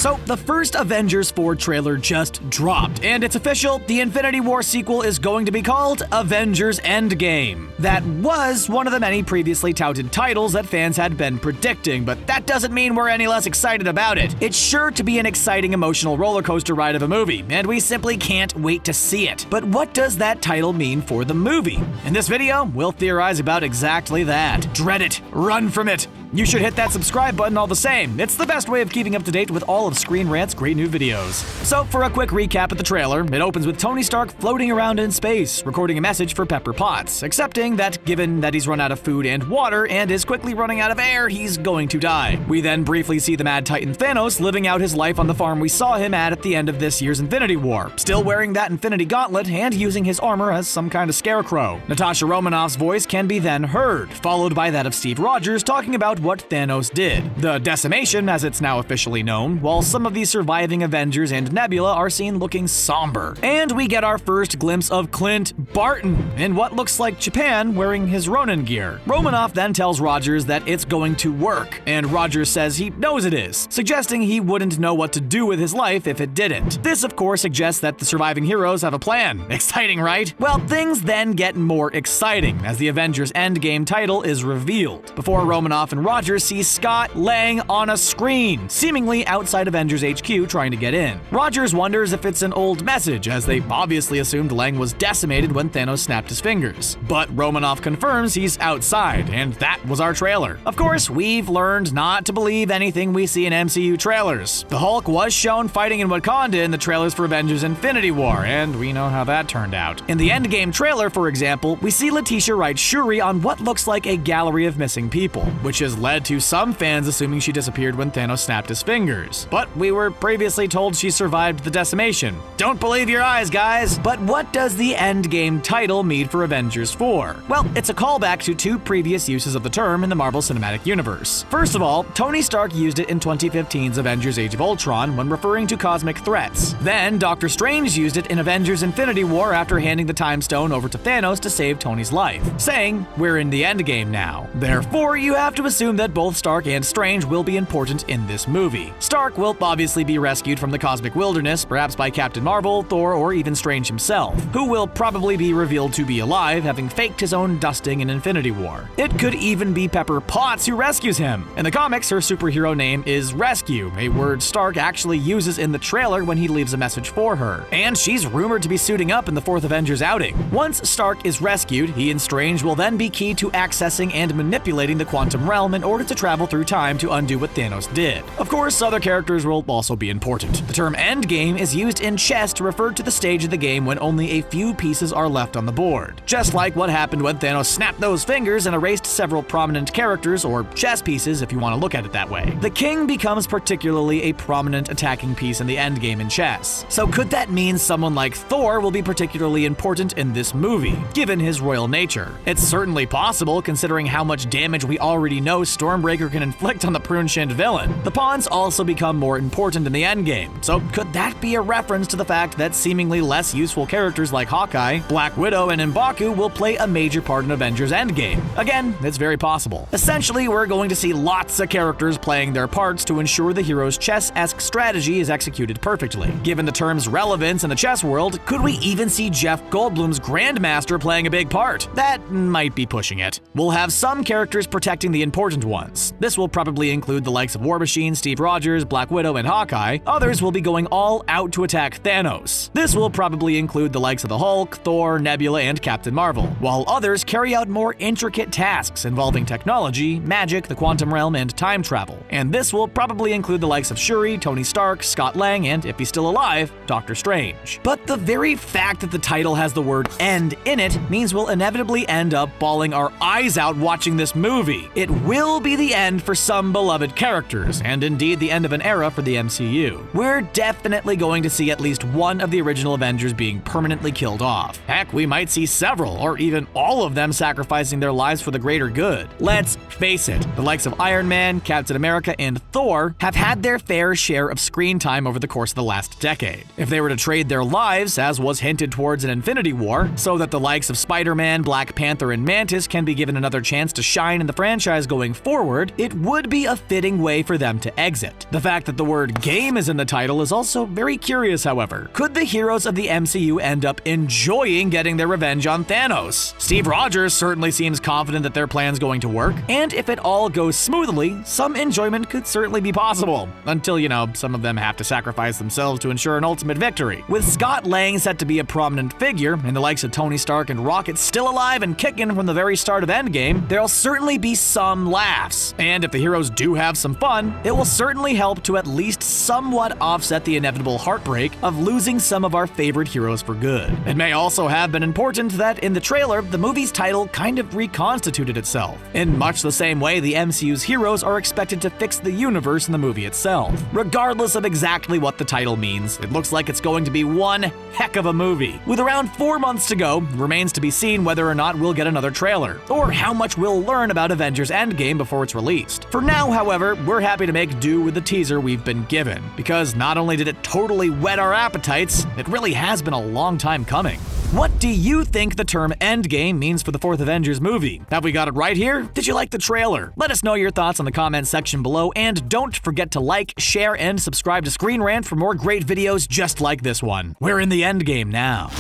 So, the first Avengers 4 trailer just dropped, and it's official, the Infinity War sequel is going to be called Avengers Endgame. That was one of the many previously touted titles that fans had been predicting, but that doesn't mean we're any less excited about it. It's sure to be an exciting emotional roller coaster ride of a movie, and we simply can't wait to see it. But what does that title mean for the movie? In this video, we'll theorize about exactly that. Dread it, run from it. You should hit that subscribe button all the same. It's the best way of keeping up to date with all of ScreenRant's great new videos. So for a quick recap of the trailer, it opens with Tony Stark floating around in space, recording a message for Pepper Potts, accepting that given that he's run out of food and water and is quickly running out of air, he's going to die. We then briefly see the Mad Titan Thanos living out his life on the farm we saw him at the end of this year's Infinity War, still wearing that Infinity Gauntlet and using his armor as some kind of scarecrow. Natasha Romanoff's voice can be then heard, followed by that of Steve Rogers talking about what Thanos did. The decimation, as it's now officially known, while some of the surviving Avengers and Nebula are seen looking somber. And we get our first glimpse of Clint Barton in what looks like Japan wearing his Ronin gear. Romanoff then tells Rogers that it's going to work, and Rogers says he knows it is, suggesting he wouldn't know what to do with his life if it didn't. This, of course, suggests that the surviving heroes have a plan. Exciting, right? Well, things then get more exciting as the Avengers Endgame title is revealed, before Romanoff and Rogers see Scott Lang on a screen, seemingly outside Avengers HQ trying to get in. Rogers wonders if it's an old message, as they obviously assumed Lang was decimated when Thanos snapped his fingers. But Romanoff confirms he's outside, and that was our trailer. Of course, we've learned not to believe anything we see in MCU trailers. The Hulk was shown fighting in Wakanda in the trailers for Avengers Infinity War, and we know how that turned out. In the Endgame trailer, for example, we see Letitia write Shuri on what looks like a gallery of missing people, which has led to some fans assuming she disappeared when Thanos snapped his fingers. But we were previously told she survived the decimation. Don't believe your eyes, guys! But what does the Endgame title mean for Avengers 4? Well, it's a callback to two previous uses of the term in the Marvel Cinematic Universe. First of all, Tony Stark used it in 2015's Avengers Age of Ultron when referring to cosmic threats. Then, Doctor Strange used it in Avengers Infinity War after handing the Time Stone over to Thanos to save Tony's life, saying, "We're in the Endgame now." Therefore, you have to assume that both Stark and Strange will be important in this movie. Stark will obviously be rescued from the cosmic wilderness, perhaps by Captain Marvel, Thor, or even Strange himself, who will probably be revealed to be alive, having faked his own dusting in Infinity War. It could even be Pepper Potts who rescues him. In the comics, her superhero name is Rescue, a word Stark actually uses in the trailer when he leaves a message for her. And she's rumored to be suiting up in the fourth Avengers outing. Once Stark is rescued, he and Strange will then be key to accessing and manipulating the quantum realm in order to travel through time to undo what Thanos did. Of course, other characters will also be important. The term endgame is used in chess to refer to the stage of the game when only a few pieces are left on the board. Just like what happened when Thanos snapped those fingers and erased several prominent characters, or chess pieces if you want to look at it that way. The king becomes particularly a prominent attacking piece in the endgame in chess. So could that mean someone like Thor will be particularly important in this movie, given his royal nature? It's certainly possible considering how much damage we already know Stormbreaker can inflict on the prune-shinned villain. The pawns also become more important in the endgame, so could that be a reference to the fact that seemingly less useful characters like Hawkeye, Black Widow, and M'Baku will play a major part in Avengers Endgame? Again, it's very possible. Essentially, we're going to see lots of characters playing their parts to ensure the hero's chess-esque strategy is executed perfectly. Given the term's relevance in the chess world, could we even see Jeff Goldblum's Grandmaster playing a big part? That might be pushing it. We'll have some characters protecting the important ones. This will probably include the likes of War Machine, Steve Rogers, Black Widow, and Hawkeye. Others will be going all out to attack Thanos. This will probably include the likes of the Hulk, Thor, Nebula, and Captain Marvel, while others carry out more intricate tasks involving technology, magic, the quantum realm, and time travel. And this will probably include the likes of Shuri, Tony Stark, Scott Lang, and, if he's still alive, Doctor Strange. But the very fact that the title has the word end in it means we'll inevitably end up bawling our eyes out watching this movie. It will be the end for some beloved characters, and indeed the end of an era for the MCU. We're definitely going to see at least one of the original Avengers being permanently killed off. Heck, we might see several, or even all of them sacrificing their lives for the greater good. Let's face it, the likes of Iron Man, Captain America, and Thor have had their fair share of screen time over the course of the last decade. If they were to trade their lives, as was hinted towards in Infinity War, so that the likes of Spider-Man, Black Panther, and Mantis can be given another chance to shine in the franchise going going forward, it would be a fitting way for them to exit. The fact that the word game is in the title is also very curious, however. Could the heroes of the MCU end up enjoying getting their revenge on Thanos? Steve Rogers certainly seems confident that their plan's going to work, and if it all goes smoothly, some enjoyment could certainly be possible. Until, some of them have to sacrifice themselves to ensure an ultimate victory. With Scott Lang set to be a prominent figure, and the likes of Tony Stark and Rocket still alive and kicking from the very start of Endgame, there'll certainly be some laughs. And if the heroes do have some fun, it will certainly help to at least somewhat offset the inevitable heartbreak of losing some of our favorite heroes for good. It may also have been important that in the trailer, the movie's title kind of reconstituted itself. In much the same way the MCU's heroes are expected to fix the universe in the movie itself. Regardless of exactly what the title means, it looks like it's going to be one heck of a movie. With around 4 months to go, it remains to be seen whether or not we'll get another trailer, or how much we'll learn about Avengers Endgame before it's released. For now, however, we're happy to make do with the teaser we've been given, because not only did it totally whet our appetites, it really has been a long time coming. What do you think the term Endgame means for the fourth Avengers movie? Have we got it right here? Did you like the trailer? Let us know your thoughts in the comment section below, and don't forget to like, share, and subscribe to ScreenRant for more great videos just like this one. We're in the Endgame now.